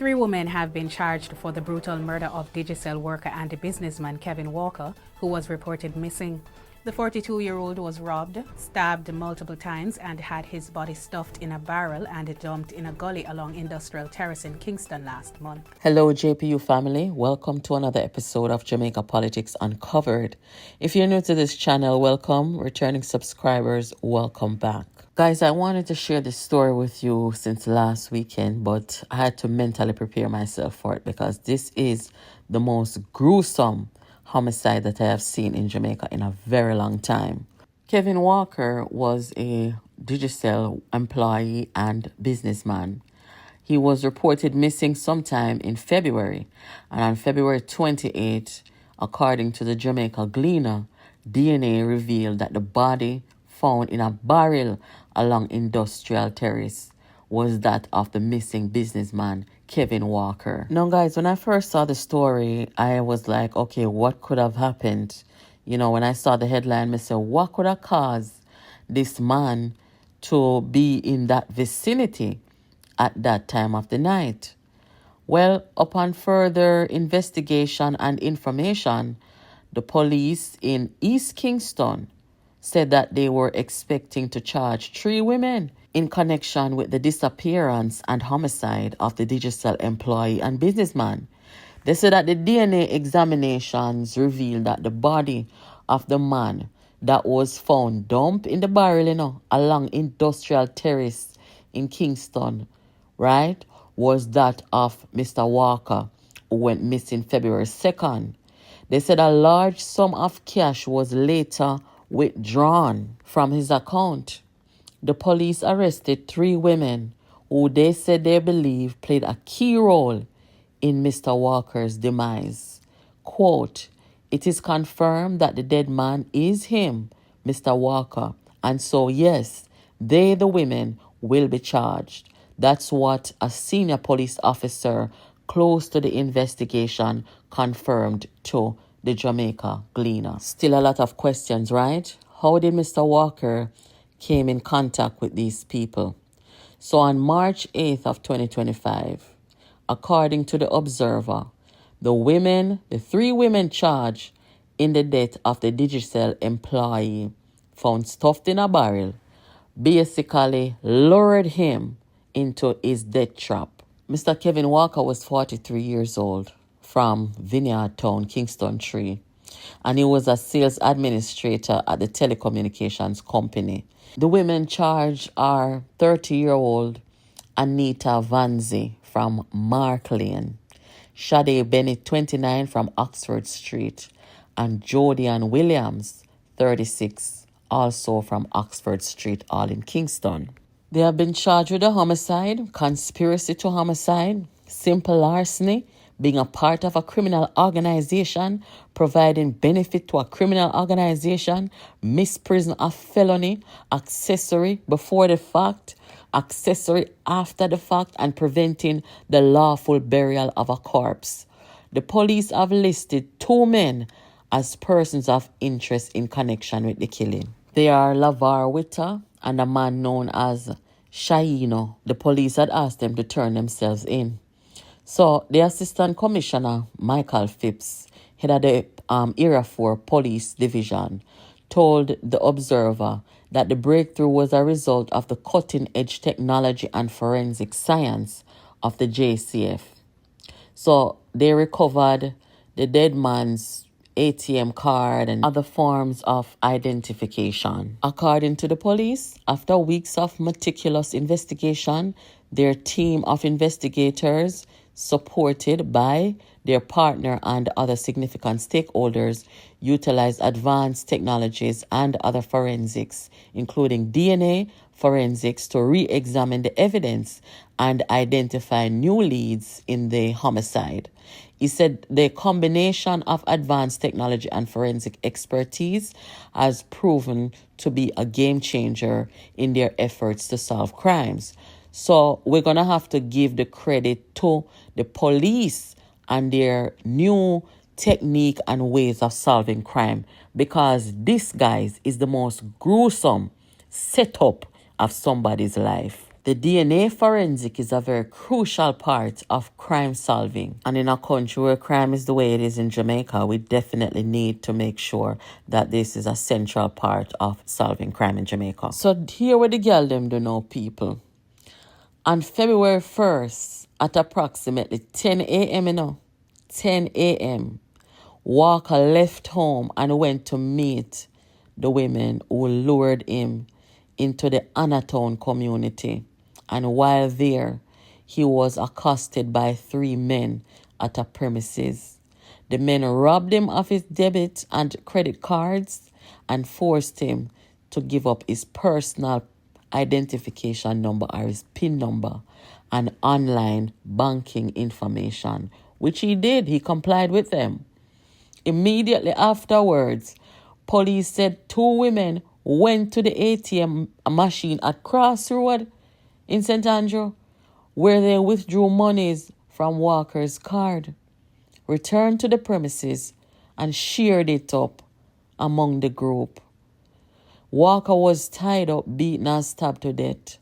Three women have been charged for the brutal murder of Digicel worker and businessman Kevin Walker, who was reported missing. The 42-year-old was robbed, stabbed multiple times, and had his body stuffed in a barrel and dumped in a gully along Industrial Terrace in Kingston last month. Hello, JPU family. Welcome to another episode of Jamaica Politics Uncovered. If you're new to this channel, welcome. Returning subscribers, welcome back. Guys, I wanted to share this story with you since last weekend, but I had to mentally prepare myself for it because this is the most gruesome homicide that I have seen in Jamaica in a very long time. Kevin Walker was a Digicel employee and businessman. He was reported missing sometime in February, and on February 28, according to the Jamaica Gleaner, DNA revealed that the body found in a barrel along Industrial Terrace was that of the missing businessman, Kevin Walker. Now, guys, when I first saw the story, I was like, okay, what could have happened? You know, when I saw the headline, I said, what could have caused this man to be in that vicinity at that time of the night? Well, upon further investigation and information, the police in East Kingston said that they were expecting to charge 3 women in connection with the disappearance and homicide of the Digicel employee and businessman. They said that the DNA examinations revealed that the body of the man that was found dumped in the barrel, along Industrial Terrace in Kingston, right, was that of Mr. Walker, who went missing February 2nd. They said a large sum of cash was later withdrawn from his account. The police arrested 3 women who they said they believe played a key role in Mr. Walker's demise. Quote, "It is confirmed that the dead man is him, Mr. Walker, and so yes, they, the women, will be charged." That's what a senior police officer close to the investigation confirmed to the Jamaica Gleaner. Still a lot of questions, right? How did Mr. Walker came in contact with these people? So on March 8th of 2025, according to the Observer, the 3 women charged in the death of the Digicel employee found stuffed in a barrel basically lured him into his death trap. Mr. Kevin Walker was 43 years old from Vineyard Town, Kingston 3, and he was a sales administrator at the telecommunications company. The women charged are 30-year-old Anita Vanzi from Mark Lane, Shade Bennett, 29, from Oxford Street, and Jodian Williams, 36, also from Oxford Street, all in Kingston. They have been charged with a homicide, conspiracy to homicide, simple larceny, being a part of a criminal organization, providing benefit to a criminal organization, misprision of felony, accessory before the fact, accessory after the fact, and preventing the lawful burial of a corpse. The police have listed 2 men as persons of interest in connection with the killing. They are Lavar Witter and a man known as Shaino. The police had asked them to turn themselves in. So the Assistant Commissioner, Michael Phipps, head of the Area 4 Police Division, told the Observer that the breakthrough was a result of the cutting-edge technology and forensic science of the JCF. So they recovered the dead man's ATM card and other forms of identification. According to the police, after weeks of meticulous investigation, their team of investigators, supported by their partner and other significant stakeholders, utilized advanced technologies and other forensics, including DNA forensics, to re-examine the evidence and identify new leads in the homicide. He said the combination of advanced technology and forensic expertise has proven to be a game changer in their efforts to solve crimes. So we're going to have to give the credit to the police and their new technique and ways of solving crime, because this, guys, is the most gruesome setup of somebody's life. The DNA forensic is a very crucial part of crime solving. And in a country where crime is the way it is in Jamaica, we definitely need to make sure that this is a central part of solving crime in Jamaica. So here where the girl them do know, people. On February 1st, at approximately 10 a.m., 10 a.m., Walker left home and went to meet the women who lured him into the Anatown community. And while there, he was accosted by 3 men at a premises. The men robbed him of his debit and credit cards and forced him to give up his personal identification number or his PIN number and online banking information, which he did. He complied with them. Immediately afterwards, police said 2 women went to the ATM machine at Crossroad in St. Andrew, where they withdrew monies from Walker's card, returned to the premises, and shared it up among the group. Walker was tied up, beaten, and stabbed to death.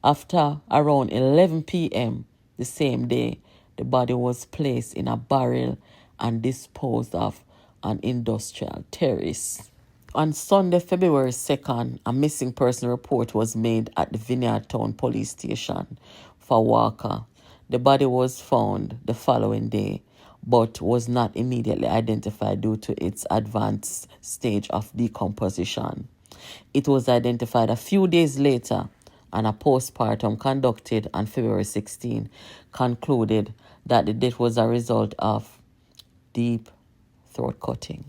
After around 11 p.m. the same day, the body was placed in a barrel and disposed of on industrial terrace. On Sunday, February 2nd, a missing person report was made at the Vineyard Town Police Station for Walker. The body was found the following day, but was not immediately identified due to its advanced stage of decomposition. It was identified a few days later, and a postmortem conducted on February 16 concluded that the death was a result of deep throat cutting.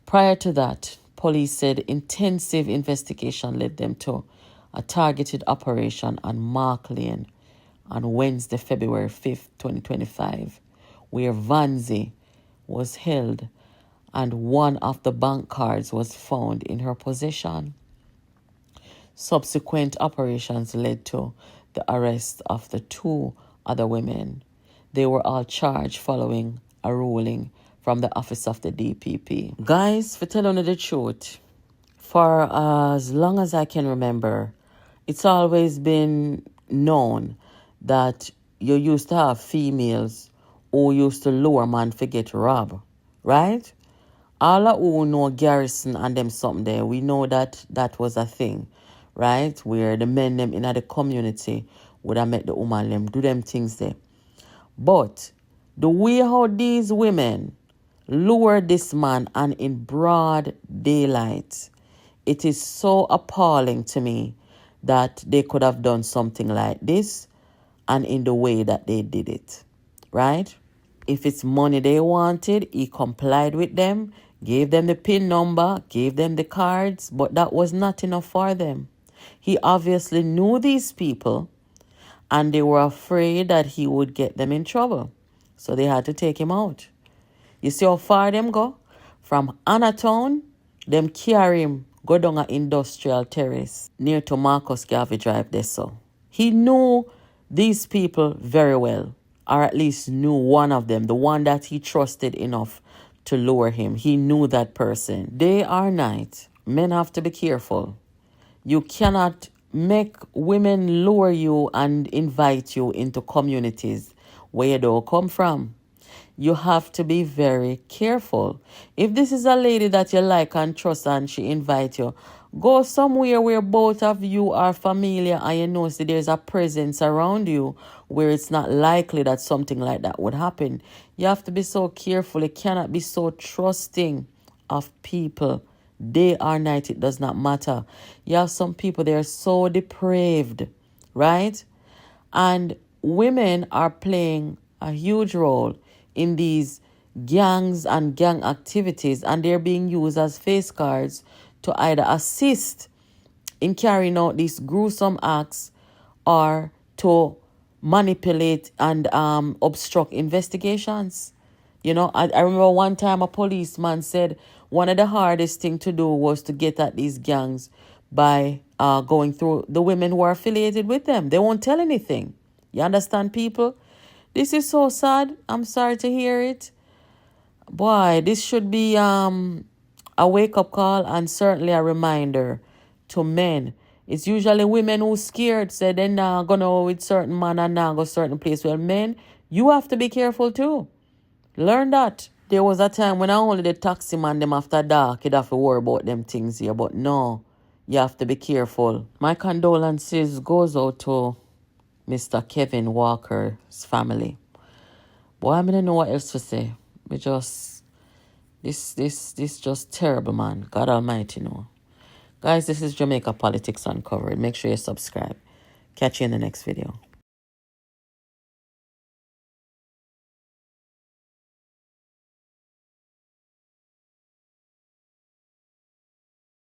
Prior to that, police said intensive investigation led them to a targeted operation on Mark Lane on Wednesday, February 5th, 2025, where Vanzi was held and one of the bank cards was found in her possession. Subsequent operations led to the arrest of the 2 other women. They were all charged following a ruling from the office of the DPP. Guys, for telling you the truth, for as long as I can remember, it's always been known that you used to have females who used to lure man to get robbed, right? All of who know Garrison and them something there, we know that that was a thing, right? Where the men them in the community would have met the woman them do them things there. But the way how these women lure this man and in broad daylight, it is so appalling to me that they could have done something like this and in the way that they did it, right? If it's money they wanted, he complied with them, gave them the PIN number, gave them the cards, but that was not enough for them. He obviously knew these people and they were afraid that he would get them in trouble. So they had to take him out. You see how far them go? From Anatown, them carry him, go down an industrial terrace near to Marcus Garvey Drive there so. He knew these people very well, or at least knew one of them, the one that he trusted enough to lure him. He knew that person. Day or night, men have to be careful. You cannot make women lure you and invite you into communities where you don't come from. You have to be very careful. If this is a lady that you like and trust and she invite you, go somewhere where both of you are familiar and you know there's a presence around you where it's not likely that something like that would happen. You have to be so careful. You cannot be so trusting of people. Day or night, it does not matter. You have some people, they are so depraved, right? And women are playing a huge role in these gangs and gang activities, and they're being used as face cards to either assist in carrying out these gruesome acts or to manipulate and obstruct investigations. You know, I remember one time a policeman said one of the hardest thing to do was to get at these gangs by going through the women who are affiliated with them. They won't tell anything. You understand, people? This is so sad. I'm sorry to hear it. Boy, this should be a wake-up call and certainly a reminder to men It's usually women who scared, say they nah gonna with certain man and nah go certain place. Well, men, you have to be careful too. Learn that. There was a time when I only the taxi man them after dark, you'd have to worry about them things here. But no, you have to be careful. My condolences goes out to Mr. Kevin Walker's family. Boy, I don't know what else to say. We just this just terrible, man. God Almighty, no. Guys, this is Jamaica Politics Uncovered. Make sure you subscribe. Catch you in the next video.